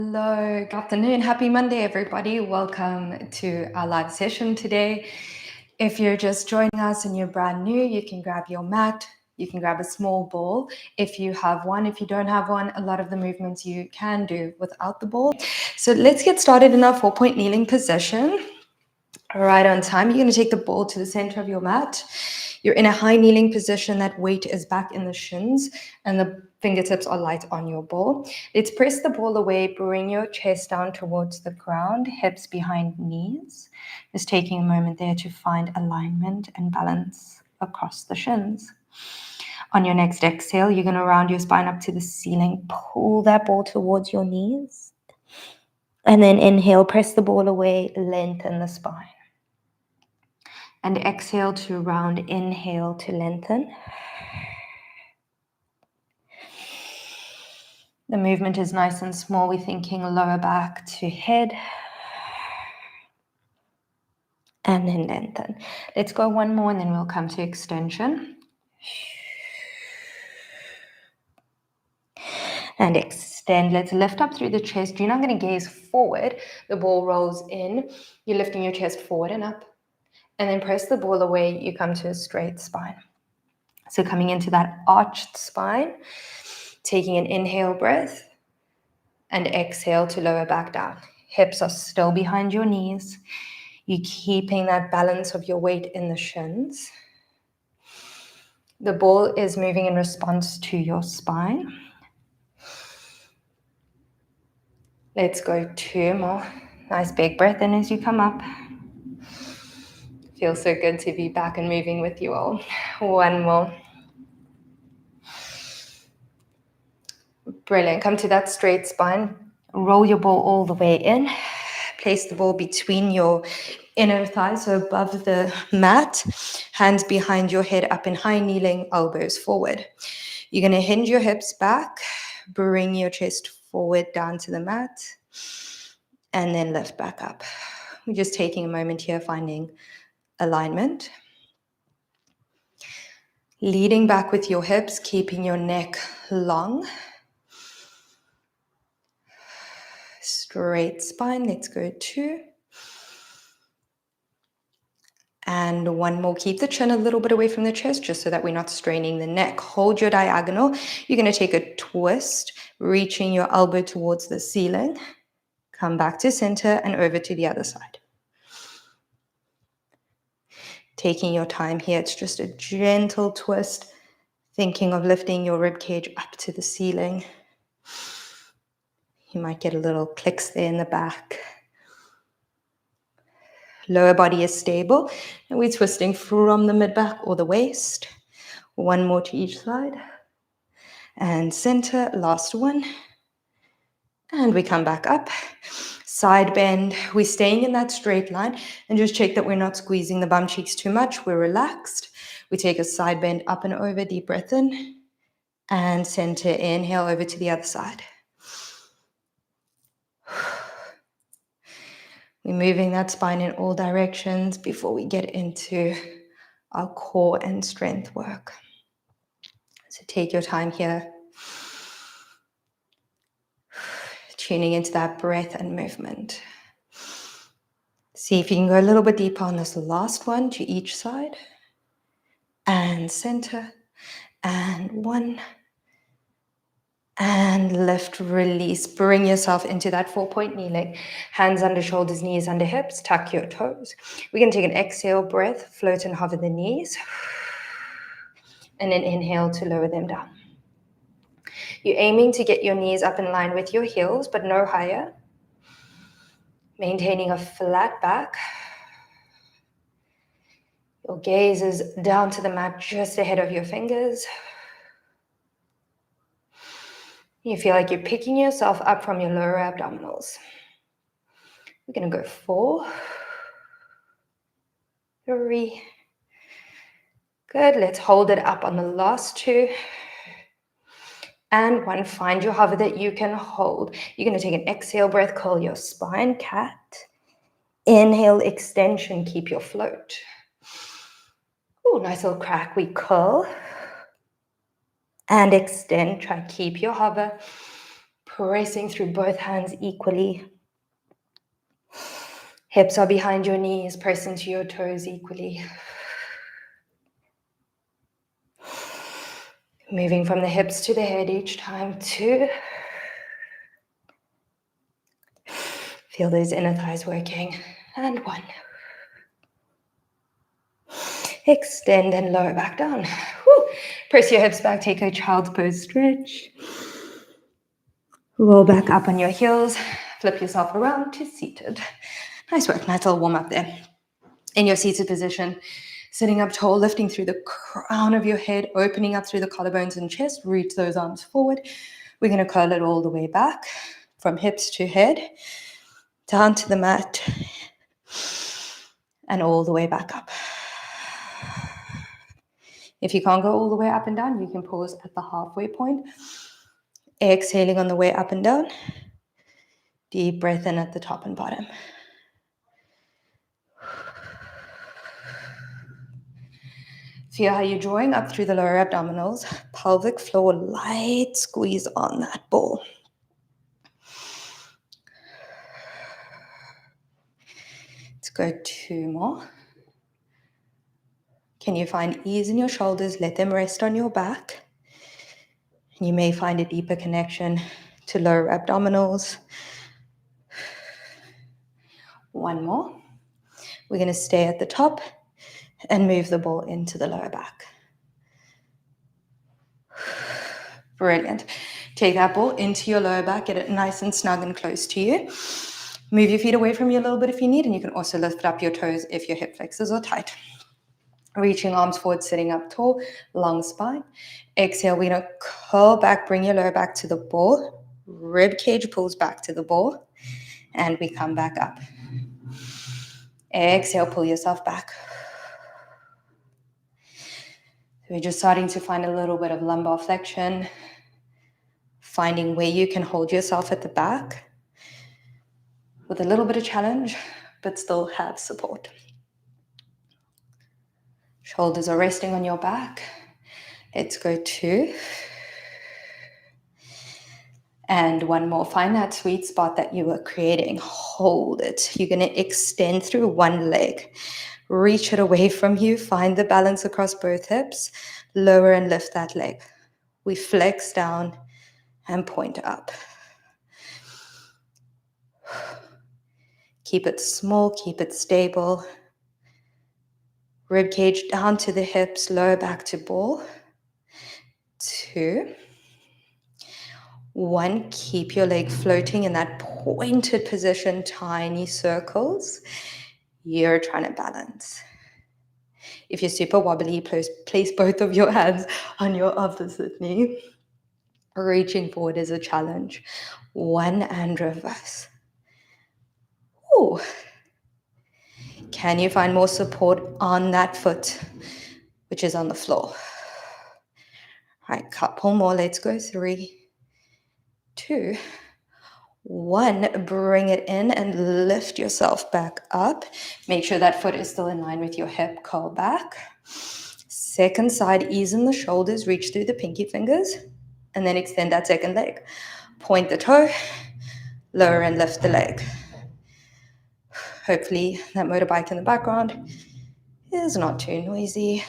Hello, good afternoon. Happy Monday, everybody. Welcome to our live session today. If you're just joining us and you're brand new, you can grab your mat. You can grab a small ball if you have one. If you don't have one, a lot of the movements you can do without the ball. So let's get started in our 4-point kneeling position. Right on time. You're going to take the ball to the center of your mat. You're in a high kneeling position. That weight is back in the shins and the fingertips are light on your ball. Let's press the ball away. Bring your chest down towards the ground, hips behind knees. Just taking a moment there to find alignment and balance across the shins. On your next exhale, you're going to round your spine up to the ceiling. Pull that ball towards your knees. And then inhale, press the ball away, lengthen the spine. And exhale to round, inhale to lengthen. The movement is nice and small. We're thinking lower back to head. And then lengthen. Let's go one more and then we'll come to extension. And extend. Let's lift up through the chest. You're not going to gaze forward. The ball rolls in. You're lifting your chest forward and up. And then press the ball away. You come to a straight spine. So coming into that arched spine, taking an inhale breath and exhale to lower back down. Hips are still behind your knees. You're keeping that balance of your weight in the shins. The ball is moving in response to your spine. Let's go 2 more. Nice big breath in as you come up. Feels so good to be back and moving with you all. 1 more. Brilliant. Come to that straight spine. Roll your ball all the way in. Place the ball between your inner thighs, so above the mat. Hands behind your head, up in high kneeling, elbows forward. You're going to hinge your hips back. Bring your chest forward down to the mat. And then lift back up. We're just taking a moment here, finding alignment. Leading back with your hips, keeping your neck long. Straight spine. Let's go 2. And 1 more. Keep the chin a little bit away from the chest just so that we're not straining the neck. Hold your diagonal. You're going to take a twist, reaching your elbow towards the ceiling. Come back to center and over to the other side. Taking your time here. It's just a gentle twist, thinking of lifting your rib cage up to the ceiling. You might get a little clicks there in the back. Lower body is stable, and we're twisting from the mid-back or the waist. 1 more to each side. And center, last one. And we come back up. Side bend. We're staying in that straight line, and just check that we're not squeezing the bum cheeks too much. We're relaxed. We take a side bend up and over, deep breath in. And center, inhale over to the other side. We're moving that spine in all directions before we get into our core and strength work. So take your time here. Tuning into that breath and movement. See if you can go a little bit deeper on this last one to each side. And center. And 1. And lift, release. Bring yourself into that 4-point kneeling. Hands under shoulders, knees under hips. Tuck your toes. We're going to take an exhale breath. Float and hover the knees. And then inhale to lower them down. You're aiming to get your knees up in line with your heels, but no higher. Maintaining a flat back. Your gaze is down to the mat just ahead of your fingers. You feel like you're picking yourself up from your lower abdominals. We're going to go 4, 3. Good. Let's hold it up on the last 2. And 1. Find your hover that you can hold. You're going to take an exhale breath, curl your spine, cat. Inhale, extension, keep your float. Oh, nice little crack. We curl and extend. Try keep your hover. Pressing through both hands equally. Hips are behind your knees, press into your toes equally. Moving from the hips to the head each time. 2. Feel those inner thighs working. And 1. Extend and lower back down. Woo. Press your hips back, take a child's pose stretch. Roll back up on your heels. Flip yourself around to seated. Nice work, nice little warm up there. In your seated position, sitting up tall, lifting through the crown of your head, opening up through the collarbones and chest, reach those arms forward. We're going to curl it all the way back from hips to head, down to the mat, and all the way back up. If you can't go all the way up and down, you can pause at the halfway point. Exhaling on the way up and down. Deep breath in at the top and bottom. Feel how you're drawing up through the lower abdominals, pelvic floor, light squeeze on that ball. Let's go 2 more. Can you find ease in your shoulders? Let them rest on your back. And you may find a deeper connection to lower abdominals. 1 more. We're going to stay at the top and move the ball into the lower back. Brilliant. Take that ball into your lower back, get it nice and snug and close to you. Move your feet away from you a little bit if you need, and you can also lift up your toes if your hip flexors are tight. Reaching arms forward, sitting up tall, long spine. Exhale, we're going to curl back, bring your lower back to the ball. Rib cage pulls back to the ball, and we come back up. Exhale, pull yourself back. We're just starting to find a little bit of lumbar flexion, finding where you can hold yourself at the back with a little bit of challenge, but still have support. Shoulders are resting on your back. Let's go 2. And 1 more. Find that sweet spot that you were creating. Hold it. You're going to extend through one leg. Reach it away from you. Find the balance across both hips. Lower and lift that leg. We flex down and point up. Keep it small. Keep it stable. Rib cage down to the hips. Lower back to ball. 2. 1, keep your leg floating in that pointed position, tiny circles. You're trying to balance. If you're super wobbly, place both of your hands on your opposite knee. Reaching forward is a challenge. 1 and reverse. Ooh. Can you find more support on that foot, which is on the floor? All right, couple more. Let's go 3, 2, 1, bring it in and lift yourself back up. Make sure that foot is still in line with your hip, curl back. Second side, ease in the shoulders, reach through the pinky fingers, and then extend that second leg. Point the toe, lower and lift the leg. Hopefully that motorbike in the background is not too noisy.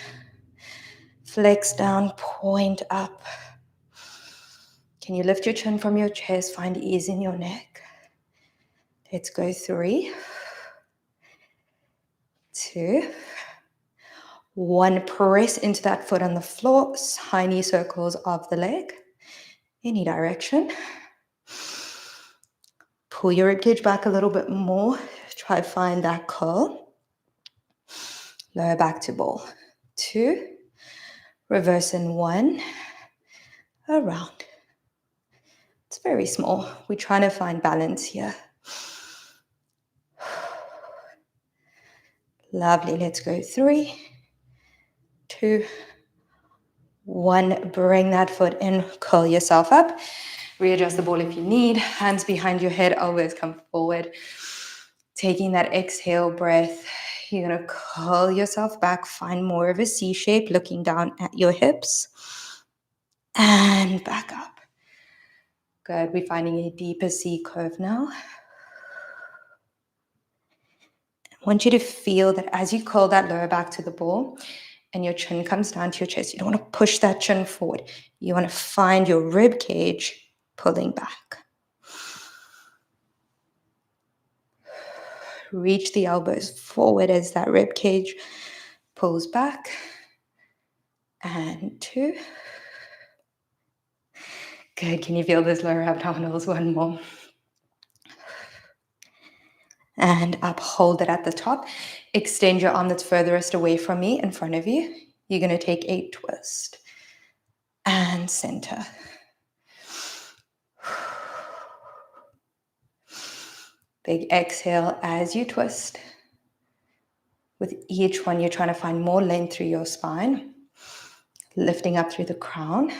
Flex down, point up. Can you lift your chin from your chest? Find ease in your neck. Let's go 3, 2, 1. Press into that foot on the floor. Tiny circles of the leg. Any direction. Pull your ribcage back a little bit more. Try to find that curl. Lower back to ball. 2. Reverse in 1. Around. It's very small. We're trying to find balance here. Lovely. Let's go 3, 2, 1. Bring that foot in. Curl yourself up. Readjust the ball if you need. Hands behind your head. Elbows come forward. Taking that exhale breath. You're going to curl yourself back. Find more of a C shape. Looking down at your hips. And back up. Good. We're finding a deeper C curve now. I want you to feel that as you curl that lower back to the ball and your chin comes down to your chest, you don't want to push that chin forward. You want to find your rib cage pulling back. Reach the elbows forward as that rib cage pulls back. And 2. Good. Can you feel those lower abdominals? 1 more. And up, hold it at the top. Extend your arm that's furthest away from me in front of you. You're going to take a twist. And center. Big exhale as you twist. With each one, you're trying to find more length through your spine. Lifting up through the crown.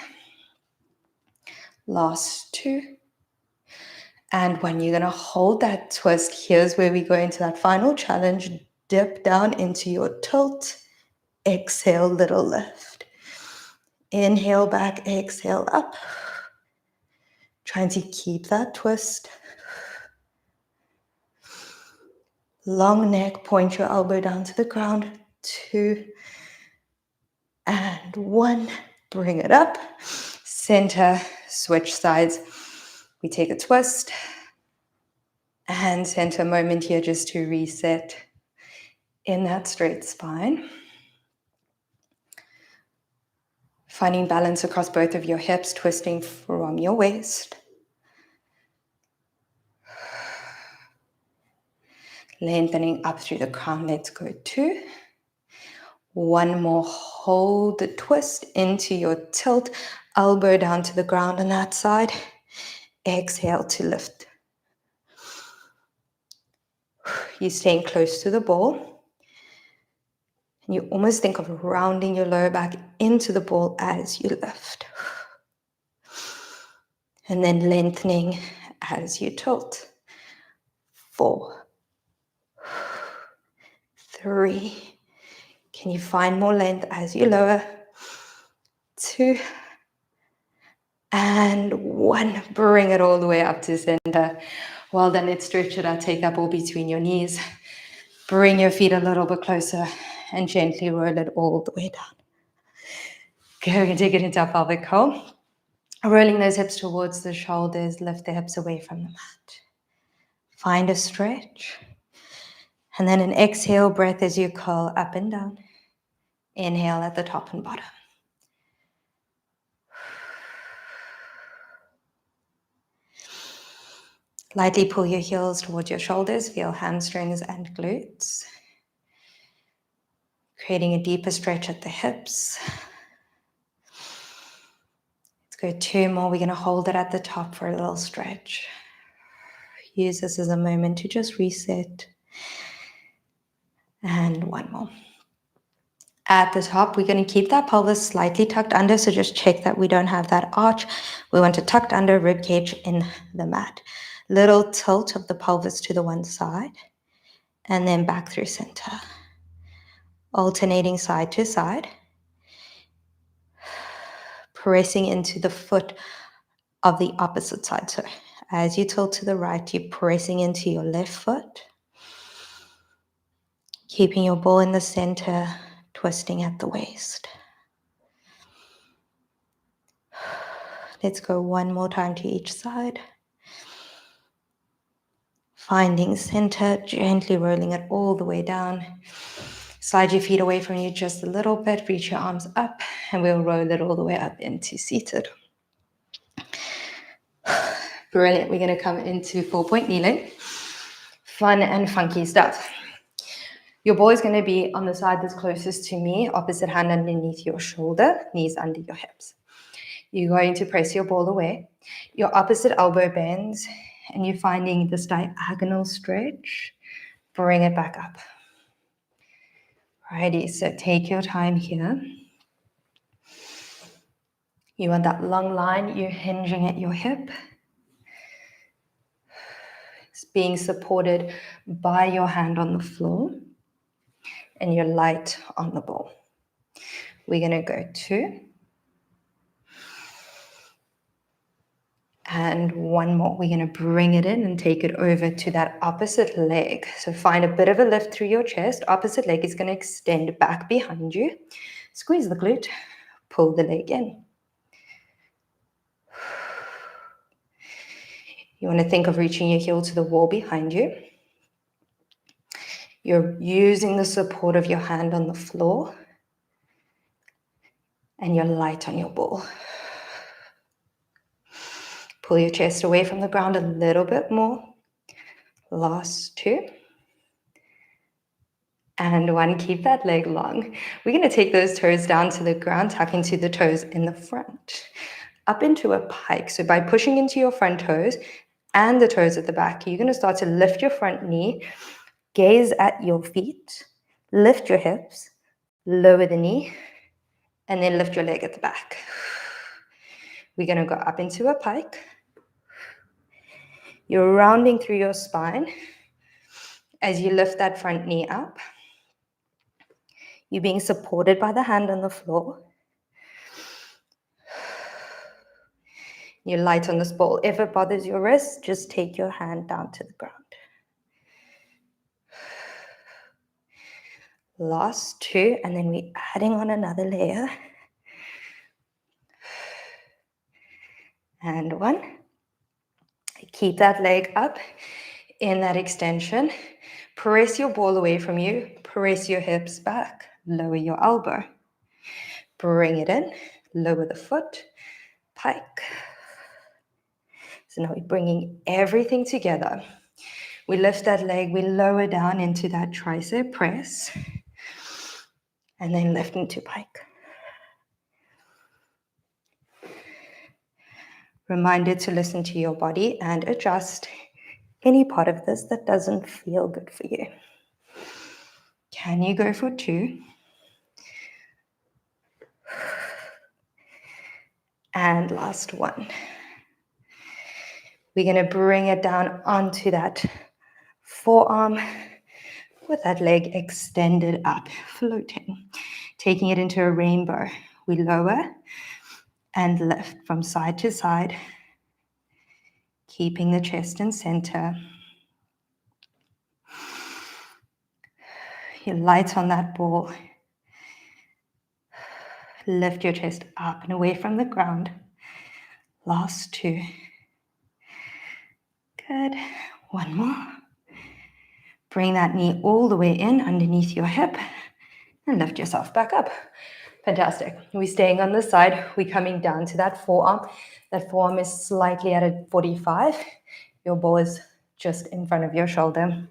Last 2. And when you're going to hold that twist, here's where we go into that final challenge. Dip down into your tilt. Exhale, little lift. Inhale back, exhale up. Trying to keep that twist. Long neck, point your elbow down to the ground. 2 and 1. Bring it up. Center, switch sides. We take a twist. And center moment here just to reset in that straight spine. Finding balance across both of your hips, twisting from your waist. Lengthening up through the crown. Let's go 2. 1 more. Hold the twist into your tilt. Elbow down to the ground on that side. Exhale to lift. You're staying close to the ball. And you almost think of rounding your lower back into the ball as you lift. And then lengthening as you tilt. 4. 3. Can you find more length as you lower? 2. And 1. Bring it all the way up to center. Well done. Let's stretch it out. Take that ball between your knees. Bring your feet a little bit closer and gently roll it all the way down. Go and take it into a pelvic curl. Rolling those hips towards the shoulders. Lift the hips away from the mat. Find a stretch. And then an exhale breath as you curl up and down. Inhale at the top and bottom. Lightly pull your heels towards your shoulders. Feel hamstrings and glutes. Creating a deeper stretch at the hips. Let's go 2 more. We're going to hold it at the top for a little stretch. Use this as a moment to just reset. And 1 more. At the top, we're going to keep that pelvis slightly tucked under, so just check that we don't have that arch. We want to tuck under rib cage in the mat. Little tilt of the pelvis to the one side, and then back through center. Alternating side to side. Pressing into the foot of the opposite side. So as you tilt to the right, you're pressing into your left foot. Keeping your ball in the center, twisting at the waist. Let's go 1 more time to each side. Finding center, gently rolling it all the way down. Slide your feet away from you just a little bit. Reach your arms up, and we'll roll it all the way up into seated. Brilliant. We're going to come into 4-point kneeling. Fun and funky stuff. Your ball is going to be on the side that's closest to me, opposite hand underneath your shoulder, knees under your hips. You're going to press your ball away. Your opposite elbow bends, and you're finding this diagonal stretch. Bring it back up. Alrighty, so take your time here. You want that long line, you're hinging at your hip. It's being supported by your hand on the floor and your light on the ball. We're going to go 2 And one more. We're going to bring it in and take it over to that opposite leg. So find a bit of a lift through your chest. Opposite leg is going to extend back behind you. Squeeze the glute. Pull the leg in. You want to think of reaching your heel to the wall behind you. You're using the support of your hand on the floor. And you're light on your ball. Pull your chest away from the ground a little bit more. Last two. And one, keep that leg long. We're going to take those toes down to the ground, tuck into the toes in the front. Up into a pike. So by pushing into your front toes and the toes at the back, you're going to start to lift your front knee, gaze at your feet, lift your hips, lower the knee, and then lift your leg at the back. We're going to go up into a pike. You're rounding through your spine as you lift that front knee up. You're being supported by the hand on the floor. You're light on this ball. If it bothers your wrist, just take your hand down to the ground. Last two, and then we're adding on another layer. And one. Keep that leg up in that extension. Press your ball away from you. Press your hips back. Lower your elbow. Bring it in. Lower the foot. Pike. So now we're bringing everything together. We lift that leg. We lower down into that tricep press. And then lift into pike. Reminder to listen to your body and adjust any part of this that doesn't feel good for you. Can you go for two? And last one. We're going to bring it down onto that forearm with that leg extended up, floating, taking it into a rainbow. We lower and lift from side to side, keeping the chest in center. You're light on that ball. Lift your chest up and away from the ground. Last two. Good. One more. Bring that knee all the way in underneath your hip and lift yourself back up. Fantastic. We're staying on this side. We're coming down to that forearm. That forearm is slightly at a 45. Your ball is just in front of your shoulder.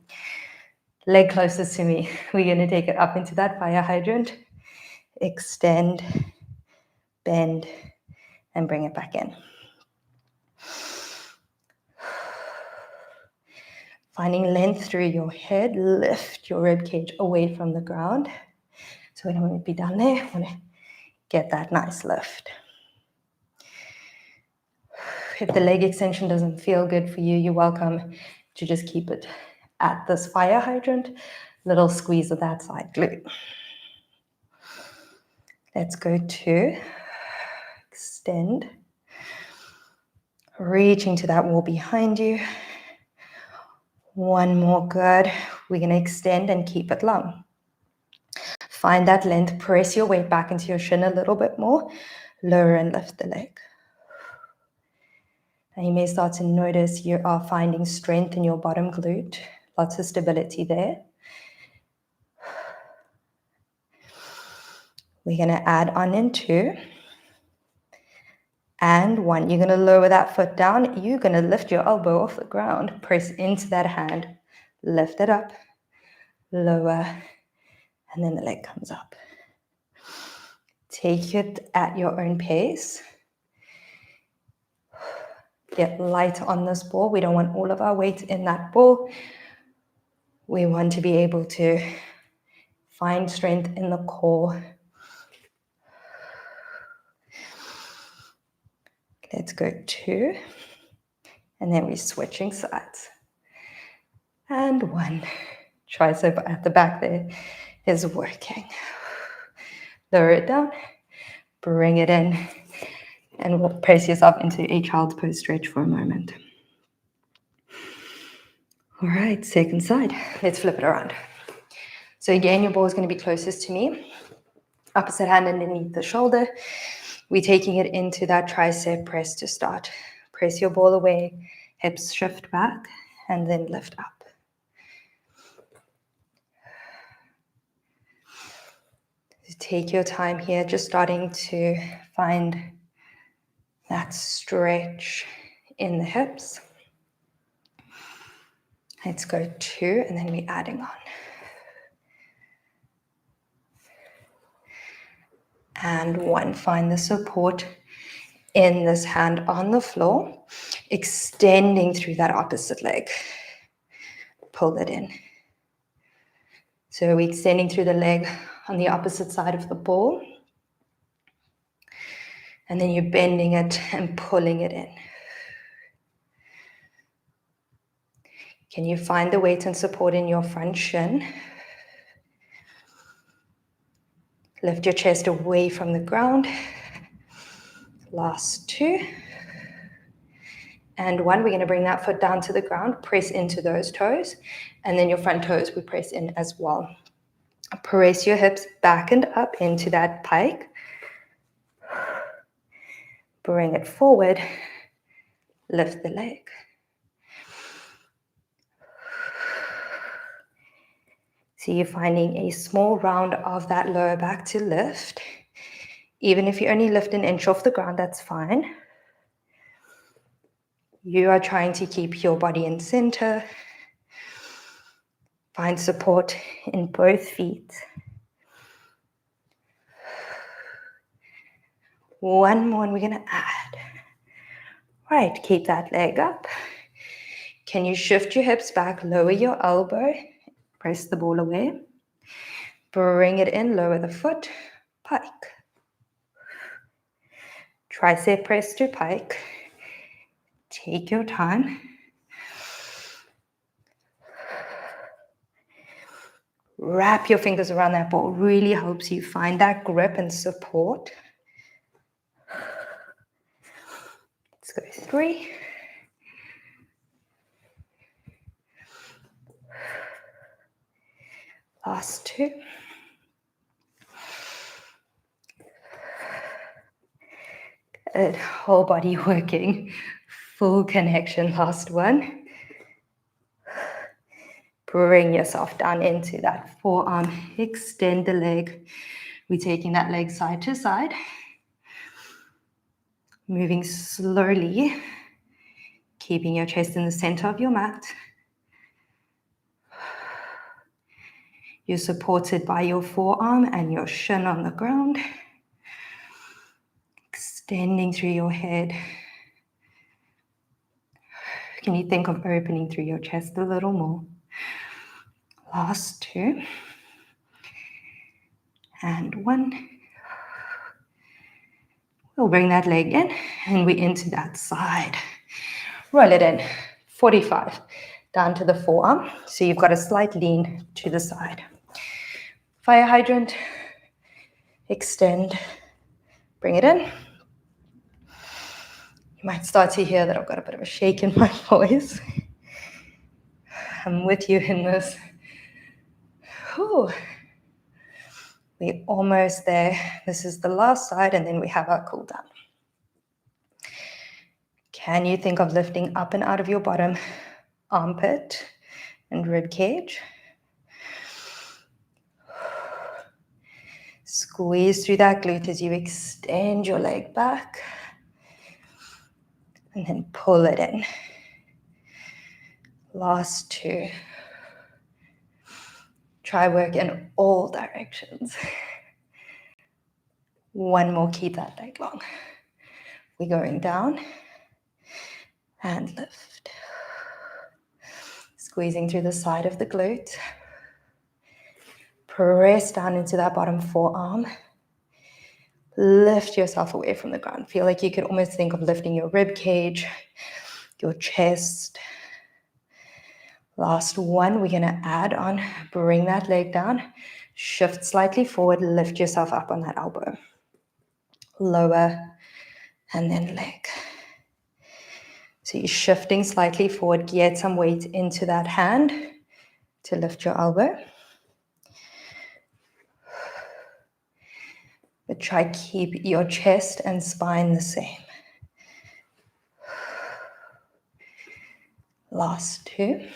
Leg closest to me. We're going to take it up into that fire hydrant. Extend, bend, and bring it back in. Finding length through your head, lift your rib cage away from the ground. So we don't want to be down there. We want to get that nice lift. If the leg extension doesn't feel good for you, you're welcome to just keep it at this fire hydrant. Little squeeze of that side glute. Let's go to extend. Reaching to that wall behind you. One more, good. We're going to extend and keep it long. Find that length, press your weight back into your shin a little bit more. Lower and lift the leg. And you may start to notice you are finding strength in your bottom glute. Lots of stability there. We're going to add on in two. And one. You're going to lower that foot down. You're going to lift your elbow off the ground. Press into that hand. Lift it up. Lower. And then the leg comes up. Take it at your own pace. Get light on this ball. We don't want all of our weight in that ball. We want to be able to find strength in the core. Let's go two. And then we're switching sides. And one. Tricep at the back there is working. Lower it down. Bring it in. And we'll press yourself into a child's pose stretch for a moment. All right, second side. Let's flip it around. So again, your ball is going to be closest to me. Opposite hand underneath the shoulder. We're taking it into that tricep press to start. Press your ball away, hips shift back, and then lift up. So take your time here, just starting to find that stretch in the hips. Let's go 2, and then we're adding on. And 1, find the support in this hand on the floor, extending through that opposite leg. Pull it in. So we're extending through the leg on the opposite side of the ball. And then you're bending it and pulling it in. Can you find the weight and support in your front shin? Lift your chest away from the ground. Last 2. And 1, we're going to bring that foot down to the ground, press into those toes, and then your front toes we press in as well. Press your hips back and up into that pike. Bring it forward. Lift the leg. So you're finding a small round of that lower back to lift. Even if you only lift an inch off the ground, that's fine. You are trying to keep your body in center. Find support in both feet. 1 more and we're going to add. Right, keep that leg up. Can you shift your hips back, lower your elbow, press the ball away. Bring it in, lower the foot, pike. Tricep press to pike. Take your time. Wrap your fingers around that ball. Really helps you find that grip and support. Let's go 3. Last 2. Good. Whole body working. Full connection. Last 1. Bring yourself down into that forearm. Extend the leg. We're taking that leg side to side. Moving slowly. Keeping your chest in the center of your mat. You're supported by your forearm and your shin on the ground. Extending through your head. Can you think of opening through your chest a little more? Last 2. And 1. We'll bring that leg in and we're into that side. Roll it in. 45. Down to the forearm. So you've got a slight lean to the side. Fire hydrant. Extend. Bring it in. You might start to hear that I've got a bit of a shake in my voice. I'm with you in this. Whew. We're almost there. This is the last side, and then we have our cool down. Can you think of lifting up and out of your bottom armpit and rib cage? Squeeze through that glute as you extend your leg back. And then pull it in. Last 2. Try work in all directions. 1 more, keep that leg long. We're going down and lift. Squeezing through the side of the glute. Press down into that bottom forearm. Lift yourself away from the ground. Feel like you could almost think of lifting your rib cage, your chest. Last 1, we're going to add on. Bring that leg down. Shift slightly forward. Lift yourself up on that elbow. Lower and then leg. So you're shifting slightly forward, get some weight into that hand to lift your elbow. But try keep your chest and spine the same. Last two.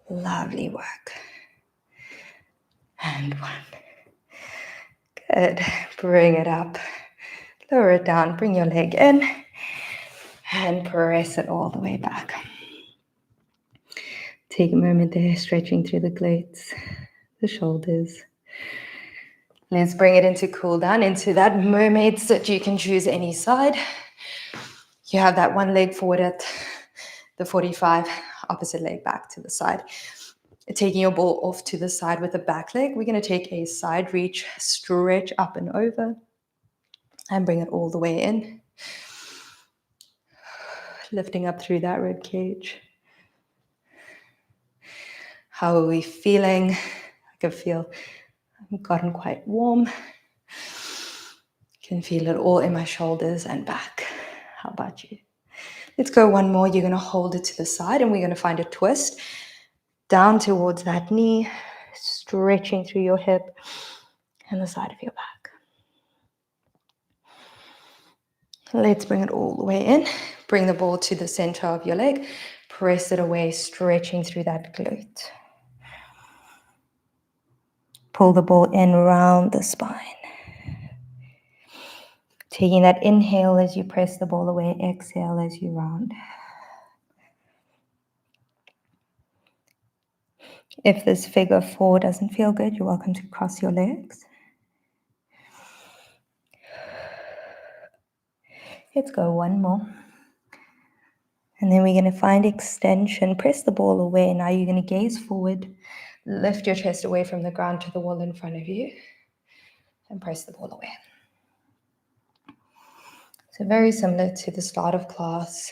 Lovely work. And one. Good. Bring it up. Lower it down. Bring your leg in. And press it all the way back. Take a moment there, stretching through the glutes, the shoulders. Let's bring it into cool down, into that mermaid sit. You can choose any side. You have that one leg forward at the 45, opposite leg back to the side. Taking your ball off to the side with the back leg, we're going to take a side reach, stretch up and over, and bring it all the way in. Lifting up through that rib cage. How are we feeling? I can feel I've gotten quite warm. Can feel it all in my shoulders and back. How about you? Let's go one more. You're going to hold it to the side and we're going to find a twist down towards that knee, stretching through your hip and the side of your back. Let's bring it all the way in. Bring the ball to the center of your leg. Press it away, stretching through that glute. Pull the ball in around the spine. Taking that inhale as you press the ball away, exhale as you round. If this figure four doesn't feel good, you're welcome to cross your legs. Let's go one more. And then we're going to find extension. Press the ball away. Now you're going to gaze forward. Lift your chest away from the ground to the wall in front of you. And press the ball away. So very similar to the start of class,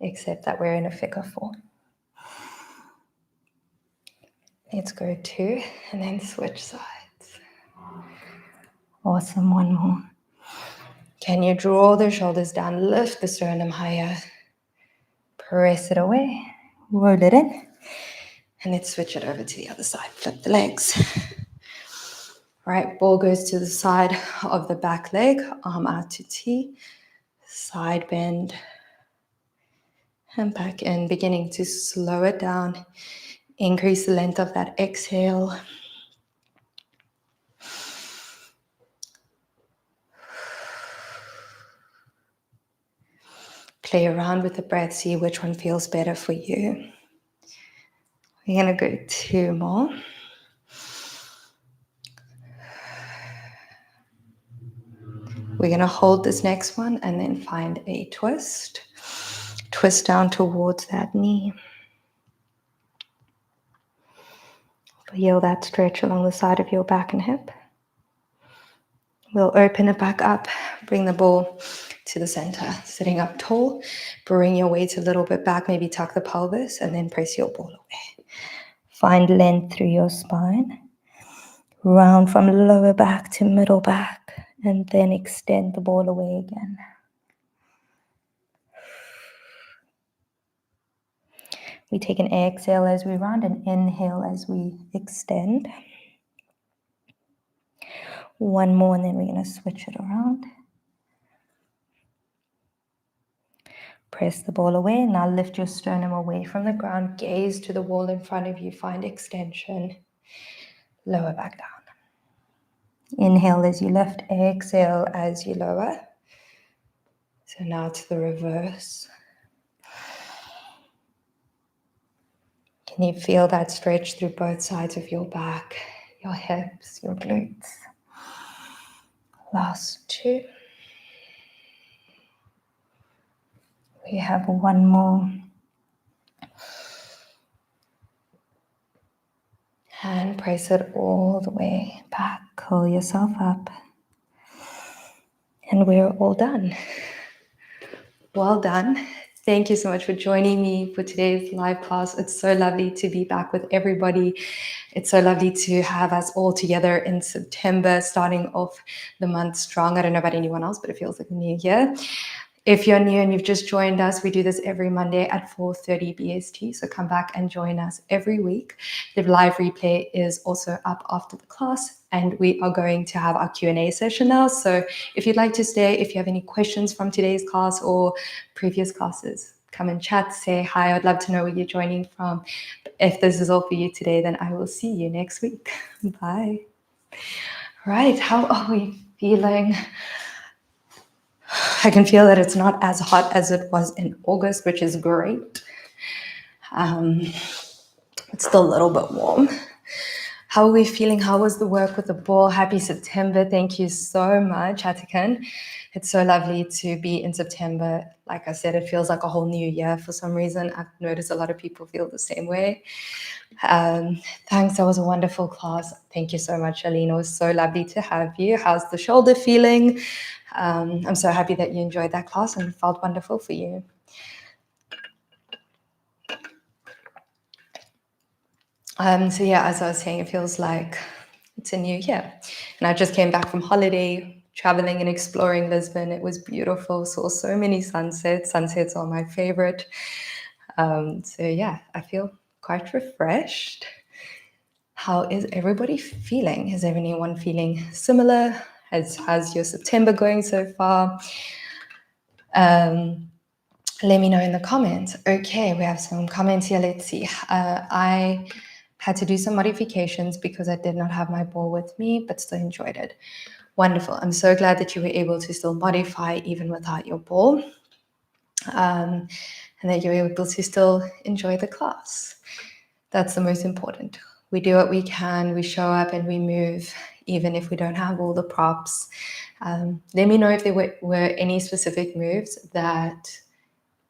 except that we're in a figure four. Let's go two and then switch sides. Awesome, one more. Can you draw the shoulders down, lift the sternum higher, press it away, roll it in, and let's switch it over to the other side. Flip the legs. All right, ball goes to the side of the back leg, arm out to T, side bend, and back in, beginning to slow it down, increase the length of that exhale. Play around with the breath, see which one feels better for you. We're going to go two more. We're going to hold this next one and then find a twist. Twist down towards that knee. Feel that stretch along the side of your back and hip. We'll open it back up, bring the ball to the center, sitting up tall. Bring your weight a little bit back, maybe tuck the pelvis, and then press your ball away. Find length through your spine. Round from lower back to middle back, and then extend the ball away again. We take an exhale as we round, and inhale as we extend. One more, and then we're going to switch it around. Press the ball away. Now lift your sternum away from the ground. Gaze to the wall in front of you. Find extension. Lower back down. Inhale as you lift. Exhale as you lower. So now to the reverse. Can you feel that stretch through both sides of your back, your hips, your glutes? Last two. We have one more. And press it all the way back. Curl yourself up. And we're all done. Well done. Thank you so much for joining me for today's live class. It's so lovely to be back with everybody. It's so lovely to have us all together in September, starting off the month strong. I don't know about anyone else, but it feels like a new year. If you're new and you've just joined us, we do this every Monday at 4:30 BST. So come back and join us every week. The live replay is also up after the class, and we are going to have our Q&A session now. So if you'd like to stay, if you have any questions from today's class or previous classes, come and chat, say hi. I'd love to know where you're joining from. If this is all for you today, then I will see you next week. Bye. Right, how are we feeling? I can feel that it's not as hot as it was in August, which is great. It's still a little bit warm. How are we feeling? How was the work with the ball? Happy September. Thank you so much, Atakan. It's so lovely to be in September. Like I said, it feels like a whole new year for some reason. I've noticed a lot of people feel the same way. Thanks. That was a wonderful class. Thank you so much, Alina. It was so lovely to have you. How's the shoulder feeling? I'm so happy that you enjoyed that class and it felt wonderful for you. So yeah, as I was saying, it feels like it's a new year. And I just came back from holiday, traveling and exploring Lisbon. It was beautiful. Saw so many sunsets. Sunsets are my favorite. So yeah, I feel quite refreshed. How is everybody feeling? Is anyone feeling similar? How's your September going so far? Let me know in the comments. Okay, we have some comments here. Let's see. I had to do some modifications because I did not have my ball with me, but still enjoyed it. Wonderful. I'm so glad that you were able to still modify even without your ball, and that you were able to still enjoy the class. That's the most important. We do what we can, we show up and we move, even if we don't have all the props. Let me know if there were any specific moves that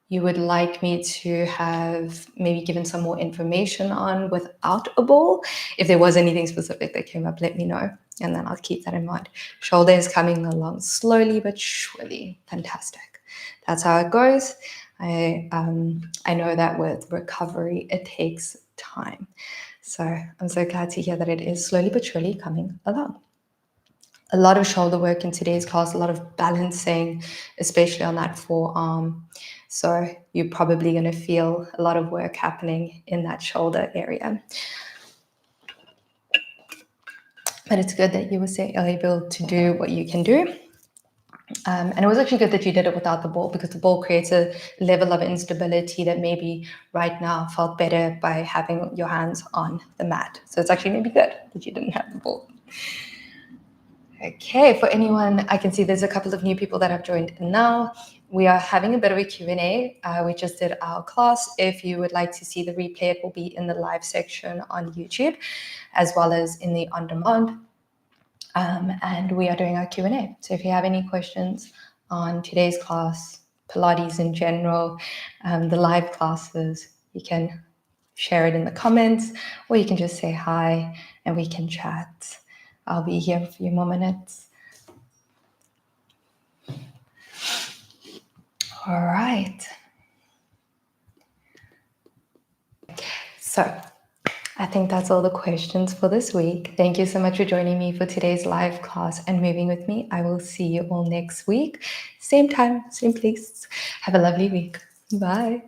you would like me to have maybe given some more information on without a ball. If there was anything specific that came up, let me know, and then I'll keep that in mind. Shoulder is coming along slowly but surely. Fantastic. That's how it goes. I know that with recovery, it takes time. So I'm so glad to hear that it is slowly but surely coming along. A lot of shoulder work in today's class, a lot of balancing, especially on that forearm. So you're probably going to feel a lot of work happening in that shoulder area. But it's good that you were able to do what you can do. And it was actually good that you did it without the ball, because the ball creates a level of instability that maybe right now felt better by having your hands on the mat. So it's actually maybe good that you didn't have the ball. Okay, for anyone, I can see there's a couple of new people that have joined in now. We are having a bit of a Q&A. We just did our class. If you would like to see the replay, it will be in the live section on YouTube, as well as in the on-demand. And we are doing our Q&A. So if you have any questions on today's class, Pilates in general, the live classes, you can share it in the comments, or you can just say hi and we can chat. I'll be here for a few more minutes. All right. So I think that's all the questions for this week. Thank you so much for joining me for today's live class and moving with me. I will see you all next week. Same time, same place. Have a lovely week. Bye.